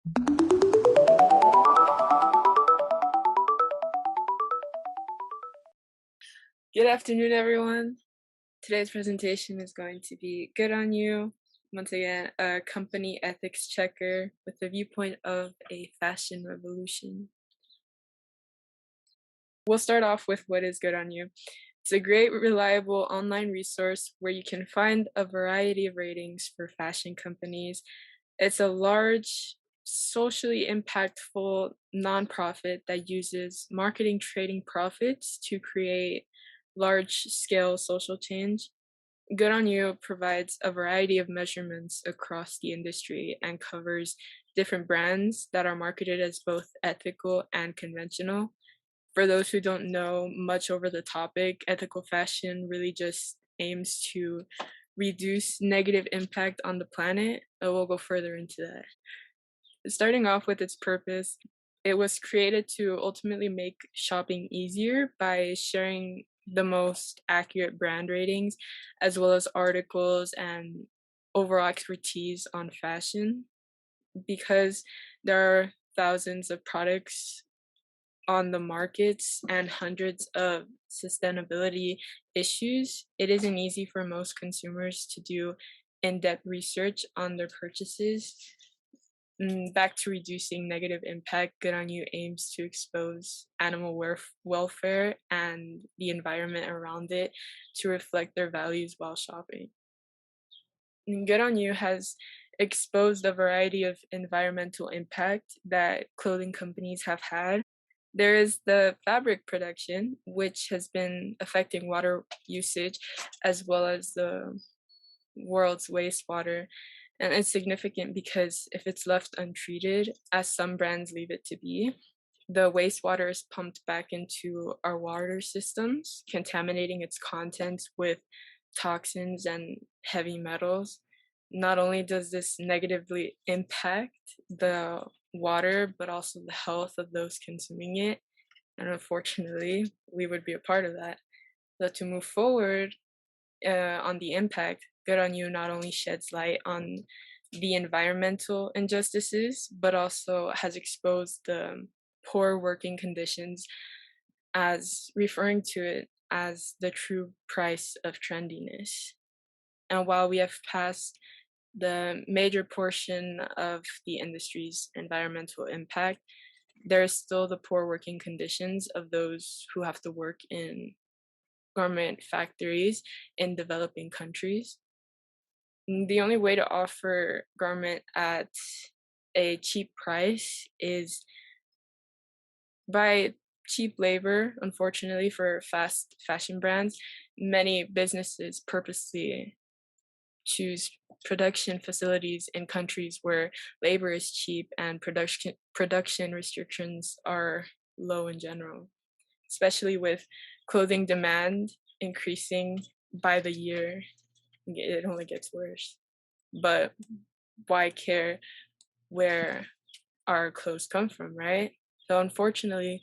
Good afternoon, everyone. Today's presentation is going to be Good on You. Once again, a company ethics checker with the viewpoint of a fashion revolution. We'll start off with what is Good on You. It's a great, reliable online resource where you can find a variety of ratings for fashion companies. It's a large, socially impactful nonprofit that uses marketing trading profits to create large scale social change. Good on You provides a variety of measurements across the industry and covers different brands that are marketed as both ethical and conventional. For those who don't know much over the topic, ethical fashion really just aims to reduce negative impact on the planet. We'll go further into that. Starting off with its purpose, it was created to ultimately make shopping easier by sharing the most accurate brand ratings, as well as articles and overall expertise on fashion. Because there are thousands of products on the markets and hundreds of sustainability issues, it isn't easy for most consumers to do in depth research on their purchases. Back to reducing negative impact, Good on You aims to expose animal welfare and the environment around it to reflect their values while shopping. Good on You has exposed a variety of environmental impact that clothing companies have had. There is the fabric production, which has been affecting water usage as well as the world's wastewater. And it's significant because if it's left untreated, as some brands leave it to be, the wastewater is pumped back into our water systems, contaminating its contents with toxins and heavy metals. Not only does this negatively impact the water, but also the health of those consuming it. And unfortunately, we would be a part of that. So to move forward, on the impact, Good on You not only sheds light on the environmental injustices, but also has exposed the poor working conditions as referring to it as the true price of trendiness. And while we have passed the major portion of the industry's environmental impact, there is still the poor working conditions of those who have to work in garment factories in developing countries. The only way to offer garment at a cheap price is by cheap labor. Unfortunately, for fast fashion brands, many businesses purposely choose production facilities in countries where labor is cheap and production restrictions are low in general, especially with clothing demand increasing by the year. It only gets worse. But why care where our clothes come from, right? So unfortunately,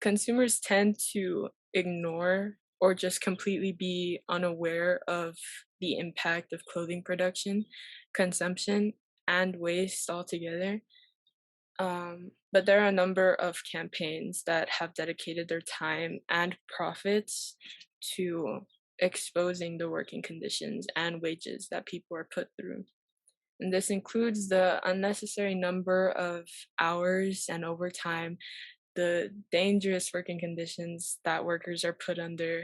consumers tend to ignore or just completely be unaware of the impact of clothing production, consumption, and waste altogether. But there are a number of campaigns that have dedicated their time and profits to exposing the working conditions and wages that people are put through. And this includes the unnecessary number of hours and overtime, the dangerous working conditions that workers are put under,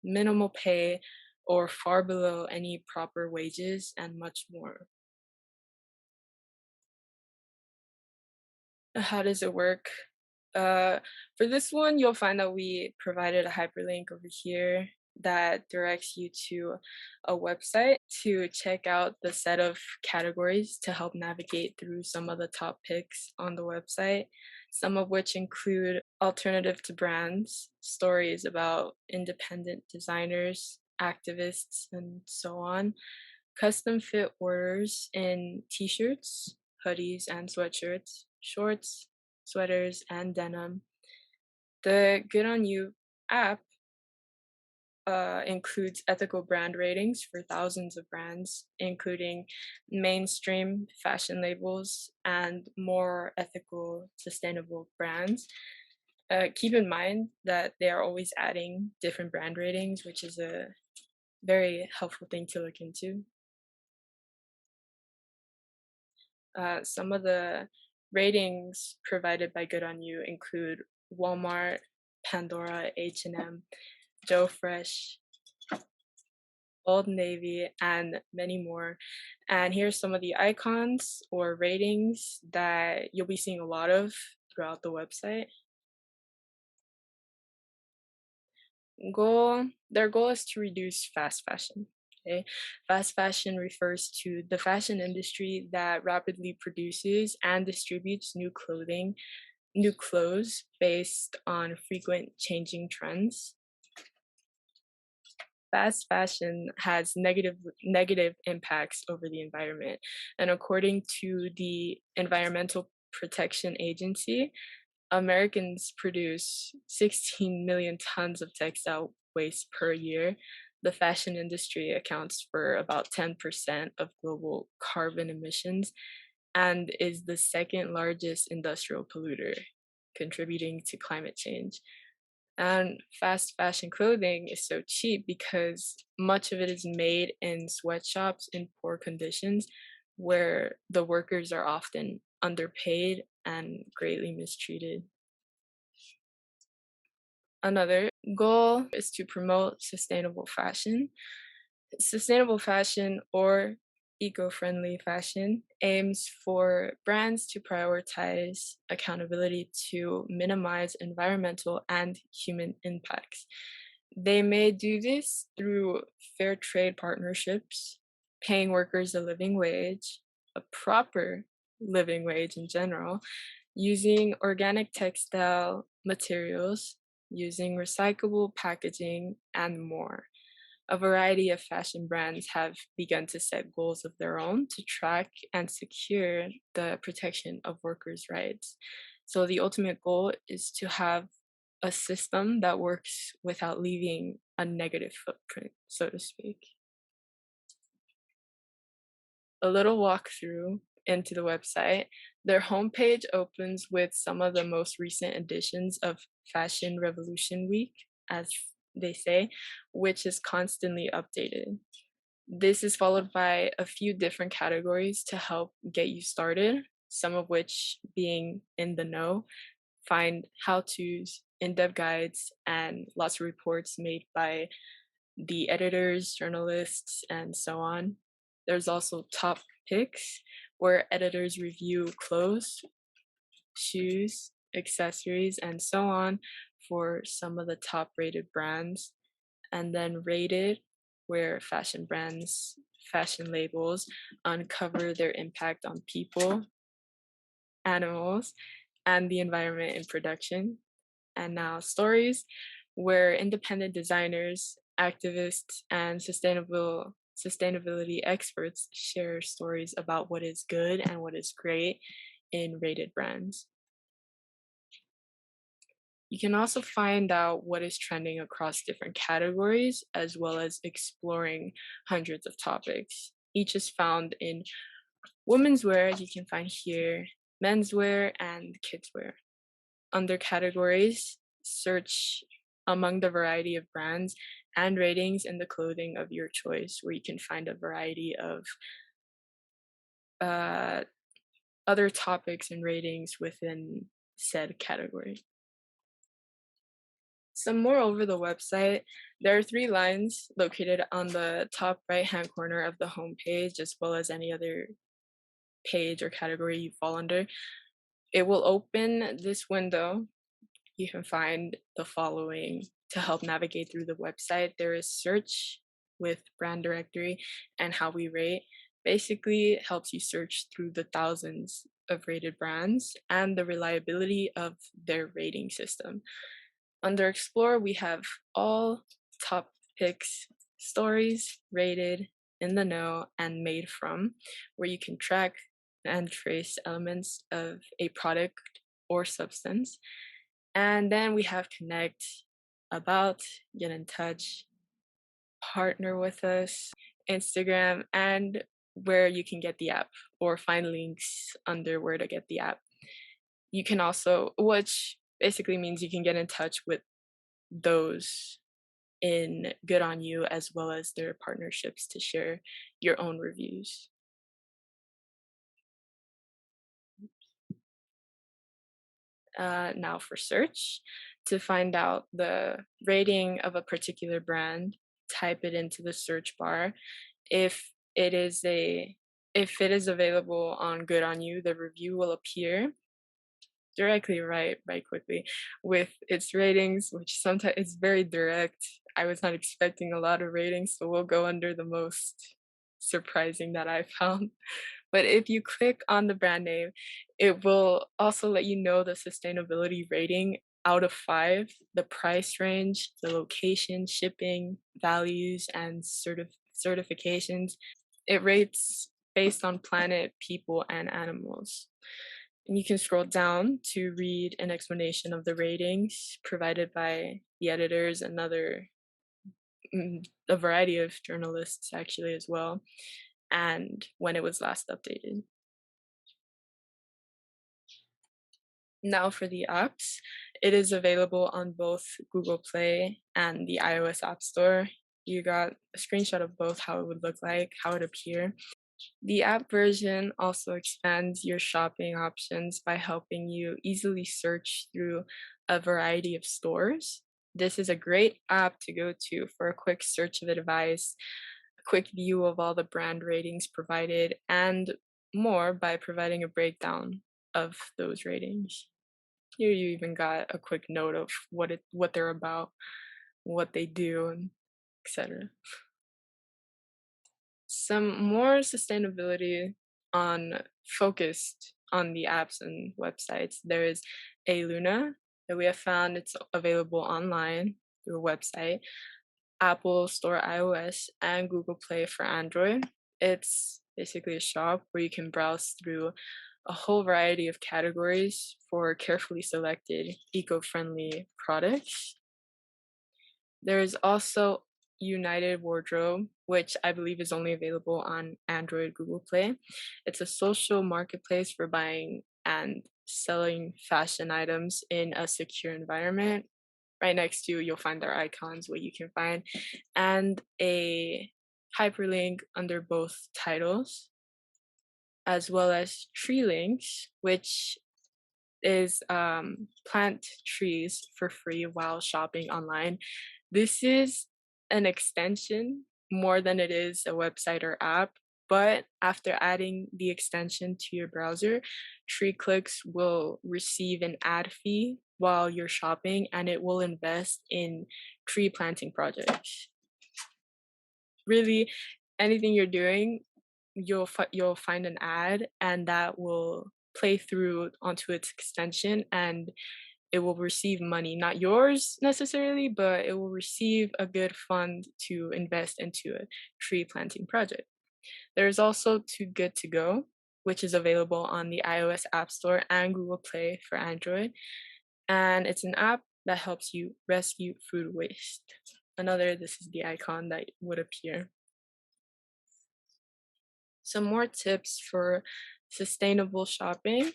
minimal pay or far below any proper wages, and much more. How does it work? Uh, for this one, you'll find that we provided a hyperlink over here that directs you to a website to check out the set of categories to help navigate through some of the top picks on the website, some of which include alternative to brands, stories about independent designers, activists, and so on, custom fit orders in t-shirts, hoodies, and sweatshirts, shorts, sweaters, and denim. The Good on You app includes ethical brand ratings for thousands of brands, including mainstream fashion labels and more ethical, sustainable brands. Keep in mind that they are always adding different brand ratings, which is a very helpful thing to look into. Some of the ratings provided by Good on You include Walmart, Pandora, H&M, Joe Fresh, Old Navy, and many more. And here's some of the icons or ratings that you'll be seeing a lot of throughout the website. Their goal is to reduce fast fashion. Okay, fast fashion refers to the fashion industry that rapidly produces and distributes new clothes based on frequent changing trends. Fast fashion has negative impacts over the environment, and according to the Environmental Protection Agency, Americans produce 16 million tons of textile waste per year. The fashion industry accounts for about 10% of global carbon emissions and is the second largest industrial polluter, contributing to climate change. And fast fashion clothing is so cheap because much of it is made in sweatshops in poor conditions where the workers are often underpaid and greatly mistreated. Another goal is to promote sustainable fashion. Sustainable fashion or eco-friendly fashion aims for brands to prioritize accountability to minimize environmental and human impacts. They may do this through fair trade partnerships, paying workers a living wage, a proper living wage in general, using organic textile materials, using recyclable packaging, and more. A variety of fashion brands have begun to set goals of their own to track and secure the protection of workers' rights. So, the ultimate goal is to have a system that works without leaving a negative footprint, so to speak. A little walkthrough into the website. Their homepage opens with some of the most recent editions of Fashion Revolution Week, as they say, which is constantly updated. This is followed by a few different categories to help get you started, some of which being in the know, find how to's, in depth guides, and lots of reports made by the editors, journalists, and so on. There's also top picks, where editors review clothes, shoes, accessories, and so on for some of the top rated brands. And then rated, where fashion labels uncover their impact on people, animals, and the environment in production. And now stories, where independent designers, activists, and sustainability experts share stories about what is good and what is great in rated brands. You can also find out what is trending across different categories, as well as exploring hundreds of topics. Each is found in women's wear, you can find here menswear and kidswear. Under categories, search among the variety of brands and ratings in the clothing of your choice, where you can find a variety of uh, other topics and ratings within said category. Some more over the website. There are three lines located on the top right hand corner of the homepage, as well as any other page or category you fall under. It will open this window. You can find the following to help navigate through the website. There is search with brand directory and how we rate. Basically, it helps you search through the thousands of rated brands and the reliability of their rating system. Under explore, we have all top picks, stories rated, in the know, and made from, where you can track and trace elements of a product or substance. And then we have connect, about, get in touch, partner with us, Instagram, and where you can get the app or find links under where to get the app. You can also, which basically means you can get in touch with those in Good on You as well as their partnerships to share your own reviews. Now for search, to find out the rating of a particular brand, type it into the search bar. If it is a if it is available on Good on You, the review will appear directly right quickly with its ratings, which sometimes it's very direct. I was not expecting a lot of ratings, so we'll go under the most surprising that I found. But if you click on the brand name, it will also let you know the sustainability rating out of 5, the price range, the location, shipping, values, and certifications. It rates based on planet, people, and animals. And you can scroll down to read an explanation of the ratings provided by the editors and a variety of journalists actually as well, and when it was last updated. Now for the apps, it is available on both Google Play and the iOS App Store. You got a screenshot of both, how it would look like, how it appear. The app version also expands your shopping options by helping you easily search through a variety of stores. This is a great app to go to for a quick search of advice, a quick view of all the brand ratings provided, and more by providing a breakdown of those ratings. Here you even got a quick note of what they're about, what they do, and etc. Some more sustainability on focused on the apps and websites. There is a Luna that we have found. It's available online through a website, Apple Store iOS, and Google Play for Android. It's basically a shop where you can browse through a whole variety of categories for carefully selected eco-friendly products. There is also United Wardrobe, which I believe is only available on Android Google Play. It's a social marketplace for buying and selling fashion items in a secure environment. Right next to you, you'll find their icons, what you can find, and a hyperlink under both titles, as well as Tree Links, which is plant trees for free while shopping online. This is an extension more than it is a website or app, but after adding the extension to your browser, TreeClicks will receive an ad fee while you're shopping and it will invest in tree planting projects. Really, anything you're doing, you'll find an ad and that will play through onto its extension and it will receive money, not yours necessarily, but it will receive a good fund to invest into a tree planting project. There's also Too Good To Go, which is available on the iOS App Store and Google Play for Android. And it's an app that helps you rescue food waste. This is the icon that would appear. Some more tips for sustainable shopping.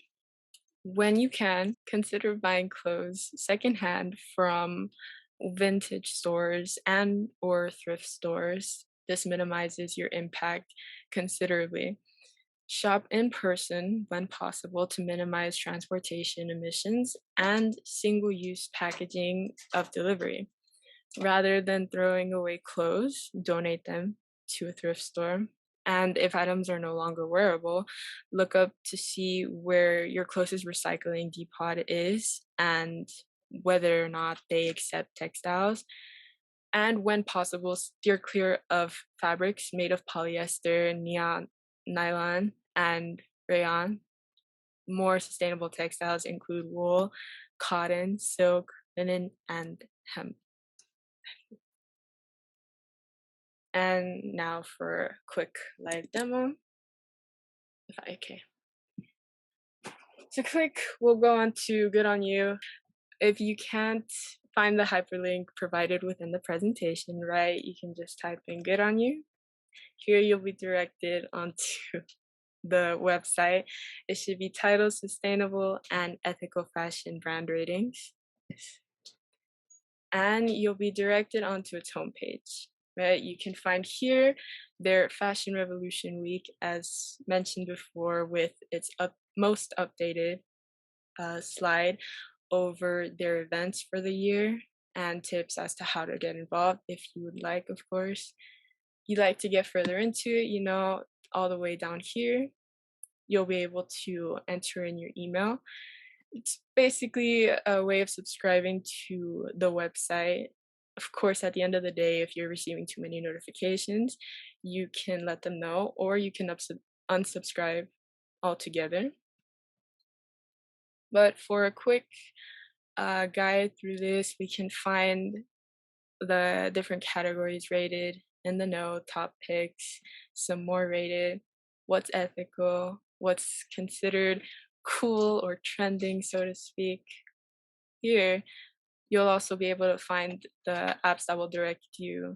When you can, consider buying clothes secondhand from vintage stores and or thrift stores. This minimizes your impact considerably. Shop in person when possible to minimize transportation emissions and single-use packaging of delivery. Rather than throwing away clothes, donate them to a thrift store. And if items are no longer wearable, look up to see where your closest recycling depot is and whether or not they accept textiles. And when possible, steer clear of fabrics made of polyester, neon, nylon, and rayon. More sustainable textiles include wool, cotton, silk, linen, and hemp. And now for a quick live demo. Okay. So we'll go on to Good on You. If you can't find the hyperlink provided within the presentation, right? You can just type in good on you. Here you'll be directed onto the website. It should be titled Sustainable and Ethical Fashion Brand Ratings. And you'll be directed onto its homepage, right? You can find here their Fashion Revolution Week, as mentioned before, with its most updated slide over their events for the year and tips as to how to get involved if you would like, of course. You'd like to get further into it, all the way down here, you'll be able to enter in your email. It's basically a way of subscribing to the website. Of course, at the end of the day, if you're receiving too many notifications, you can let them know, or you can unsubscribe altogether. But for a quick guide through this, we can find the different categories rated in the know, top picks, some more rated, what's ethical, what's considered cool or trending, so to speak. Here, you'll also be able to find the apps that will direct you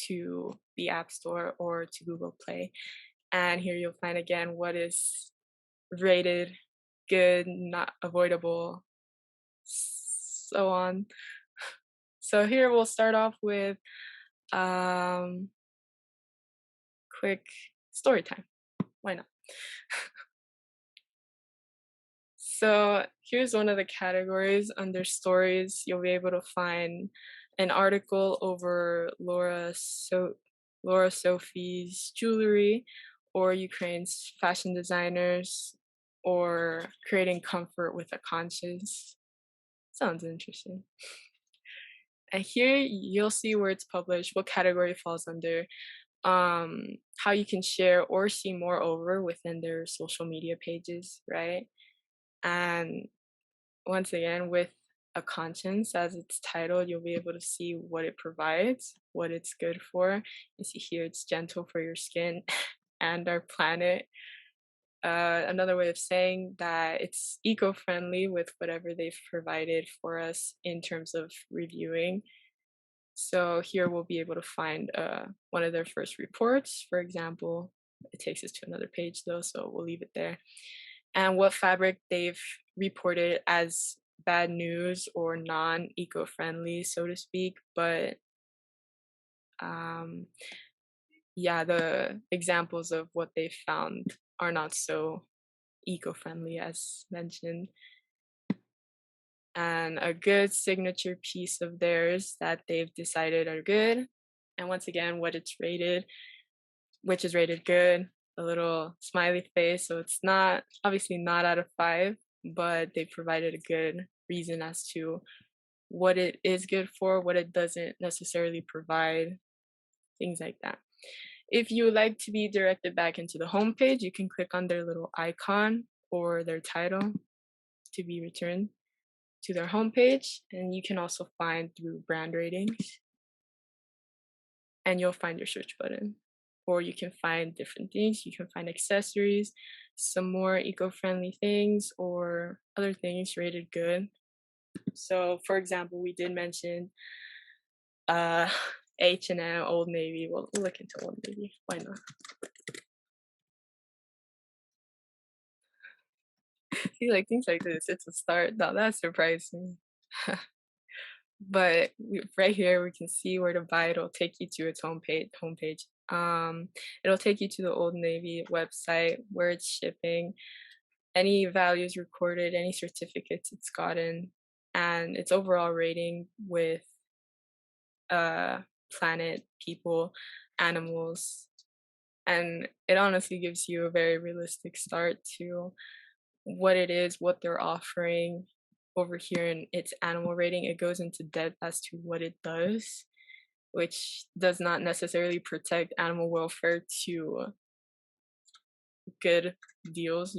to the App Store or to Google Play. And here you'll find again what is rated good, not avoidable, so on. So here we'll start off with quick story time. Why not? So here's one of the categories under stories. You'll be able to find an article over Laura Sophie's jewelry, or Ukraine's fashion designers, or creating comfort with a conscience. Sounds interesting. And here you'll see where it's published, what category it falls under, how you can share or see more over within their social media pages, right? And once again, with a conscience as it's titled, you'll be able to see what it provides, what it's good for. You see here it's gentle for your skin and our planet. Another way of saying that it's eco-friendly with whatever they've provided for us in terms of reviewing. So here we'll be able to find one of their first reports, for example. It takes us to another page though, so we'll leave it there. And what fabric they've reported as bad news or non-eco-friendly, so to speak. But yeah, the examples of what they found are not so eco-friendly as mentioned. And a good signature piece of theirs that they've decided are good. And once again, what it's rated, which is rated good, a little smiley face. So it's not, obviously not out of 5, but they provided a good reason as to what it is good for, what it doesn't necessarily provide, things like that. If you would like to be directed back into the homepage, you can click on their little icon or their title to be returned to their homepage. And you can also find through brand ratings, and you'll find your search button. Or you can find different things. You can find accessories, some more eco-friendly things, or other things rated good. So, for example, we did mention H&M, Old Navy. We'll look into Old Navy. Why not? See, like things like this, it's a start. Now that's surprising. But right here we can see where to buy. It'll take you to its homepage. It'll take you to the Old Navy website where it's shipping, any values recorded, any certificates it's gotten, and its overall rating with planet, people, animals. And it honestly gives you a very realistic start to what it is, what they're offering over here in its animal rating. It goes into depth as to what it does, which does not necessarily protect animal welfare to good deals.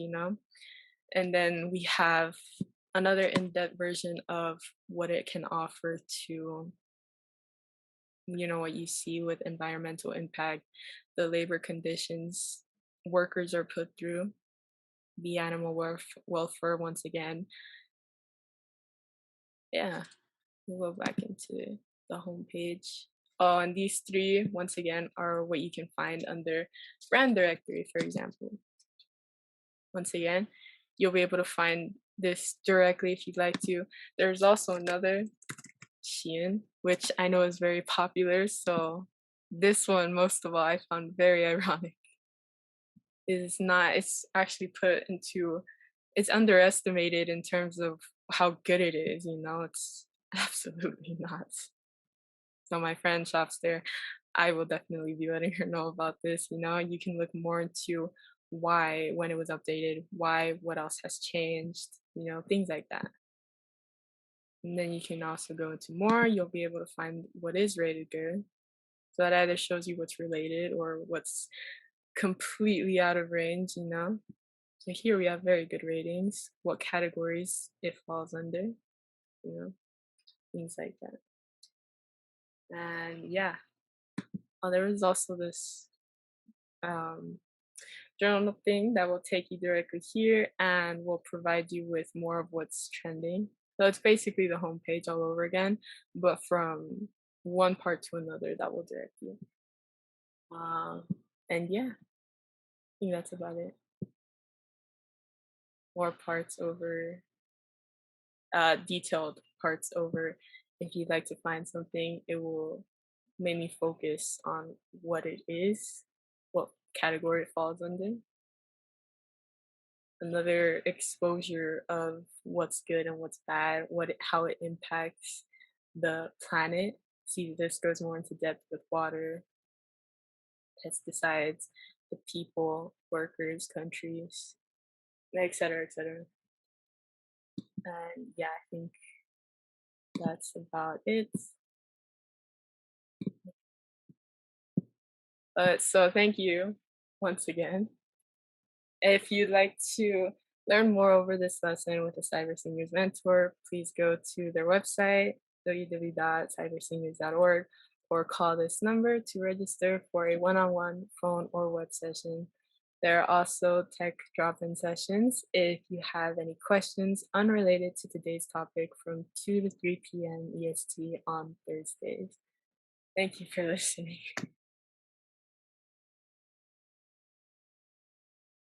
And then we have another in-depth version of what it can offer to, what you see with environmental impact, the labor conditions workers are put through, the animal welfare once again. Yeah. We'll go back into the home page. Oh, and these three, once again, are what you can find under brand directory, for example. Once again, you'll be able to find this directly if you'd like to. There's also another, Shein, which I know is very popular. So this one, most of all, I found very ironic. Is not, it's actually put into, it's underestimated in terms of how good it is, it's absolutely not. So my friend shops there. I will definitely be letting her know about this. You can look more into why, when it was updated, why, what else has changed, things like that. And then you can also go into more. You'll be able to find what is rated good. So that either shows you what's related or what's completely out of range. So here we have very good ratings, what categories it falls under, things like that. And yeah, there is also this um, journal thing that will take you directly here and will provide you with more of what's trending. So it's basically the homepage all over again, but from one part to another that will direct you. Um, and yeah, I think that's about it. More parts over, detailed parts over. If you'd like to find something, it will mainly focus on what it is, what category it falls under. Another exposure of what's good and what's bad, how it impacts the planet. See, this goes more into depth with water, pesticides, the people, workers, countries, et cetera, et cetera. And yeah, I think that's about it. So thank you once again. If you'd like to learn more over this lesson with the Cyber Seniors Mentor, please go to their website, www.cyberseniors.org, or call this number to register for a one-on-one phone or web session. There are also tech drop-in sessions if you have any questions unrelated to today's topic from 2 to 3 p.m. EST on Thursdays. Thank you for listening.